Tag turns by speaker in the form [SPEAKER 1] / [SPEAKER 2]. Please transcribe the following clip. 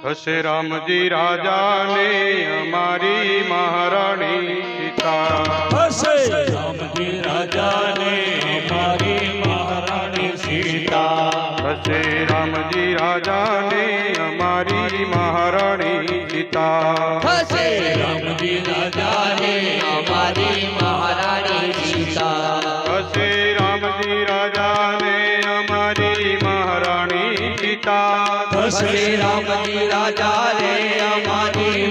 [SPEAKER 1] હશે રામજી રાજાને અમારી મહારાણી સીતા
[SPEAKER 2] હશે રામજી રાજાને અમારી મહારાણી સીતા
[SPEAKER 1] હશે રામજી રાજાને અમારી મહારાણી સીતા
[SPEAKER 2] હશે રામજી રાજાને અમારી મહારાણી સીતા
[SPEAKER 1] હશે રામજી રાજાને અમારી મહારાણી સીતા
[SPEAKER 2] હશે રામજી રાજાને અમારી